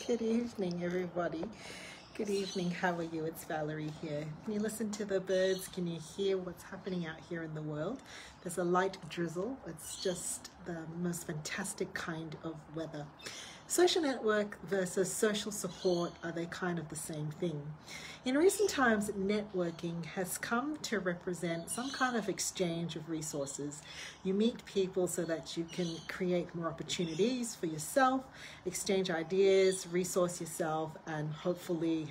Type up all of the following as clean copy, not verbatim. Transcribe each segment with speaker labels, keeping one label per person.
Speaker 1: Good evening, everybody. Good evening. How are you? It's Valerie here. Can you listen to the birds? Can you hear what's happening out here in the world? There's a light drizzle. It's just the most fantastic kind of weather. Social network versus social support, are they kind of the same thing? In recent times, networking has come to represent some kind of exchange of resources. You meet people so that you can create more opportunities for yourself, exchange ideas, resource yourself, and hopefully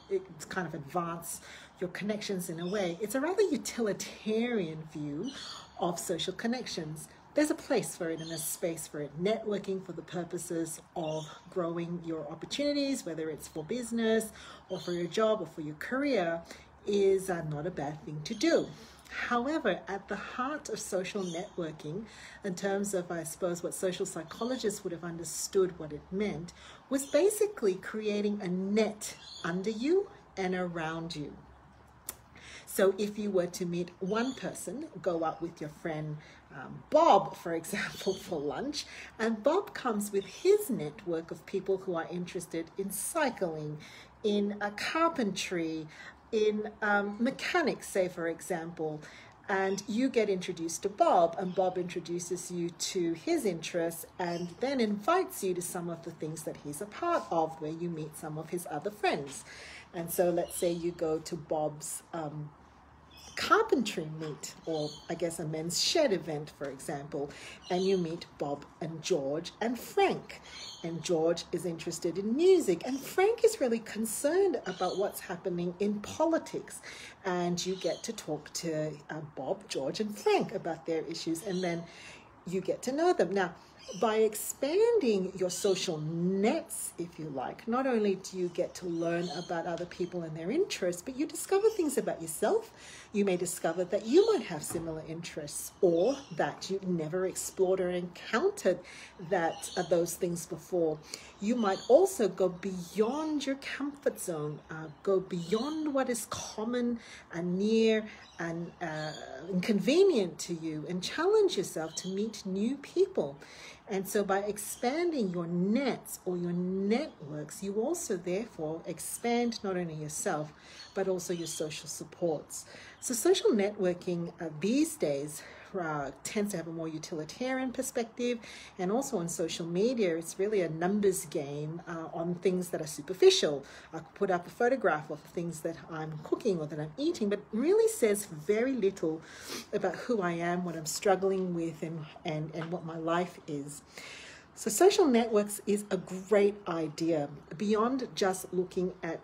Speaker 1: it's kind of advance your connections in a way. It's a rather utilitarian view of social connections. There's a place for it and a space for it. Networking for the purposes of growing your opportunities, whether it's for business or for your job or for your career, is not a bad thing to do. However, at the heart of social networking, in terms of, I suppose, what social psychologists would have understood what it meant, was basically creating a net under you and around you. So if you were to meet one person, go out with your friend Bob, for example, for lunch, and Bob comes with his network of people who are interested in cycling, in carpentry, in mechanics, say, for example, and you get introduced to Bob, and Bob introduces you to his interests and then invites you to some of the things that he's a part of, where you meet some of his other friends. And so let's say you go to Bob's carpentry meet, or I guess a men's shed event, for example, and you meet Bob and George and Frank. And George is interested in music, and Frank is really concerned about what's happening in politics. And you get to talk to Bob, George, and Frank about their issues, and then you get to know them. Now, by expanding your social nets, if you like, not only do you get to learn about other people and their interests, but you discover things about yourself. You may discover that you might have similar interests, or that you've never explored or encountered those things before. You might also go beyond your comfort zone, go beyond what is common and near and inconvenient to you, and challenge yourself to meet new people. And so by expanding your nets or your networks, you also therefore expand not only yourself, but also your social supports. So social networking these days tends to have a more utilitarian perspective, and also on social media, it's really a numbers game on things that are superficial. I could put up a photograph of things that I'm cooking or that I'm eating, but really says very little about who I am, what I'm struggling with, and what my life is. So social networks is a great idea beyond just looking at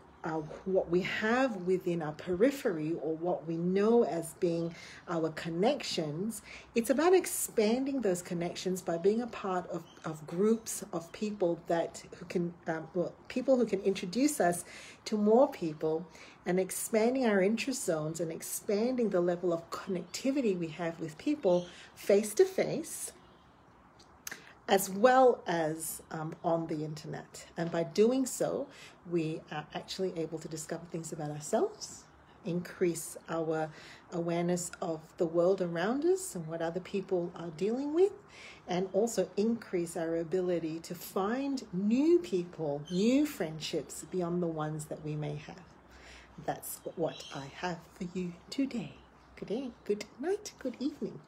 Speaker 1: what we have within our periphery, or what we know as being our connections. It's about expanding those connections by being a part of groups of people who can introduce us to more people, and expanding our interest zones and expanding the level of connectivity we have with people face to face, as well as on the internet. And by doing so, we are actually able to discover things about ourselves, increase our awareness of the world around us and what other people are dealing with, and also increase our ability to find new people, new friendships beyond the ones that we may have. That's what I have for you today. Good day, good night, good evening.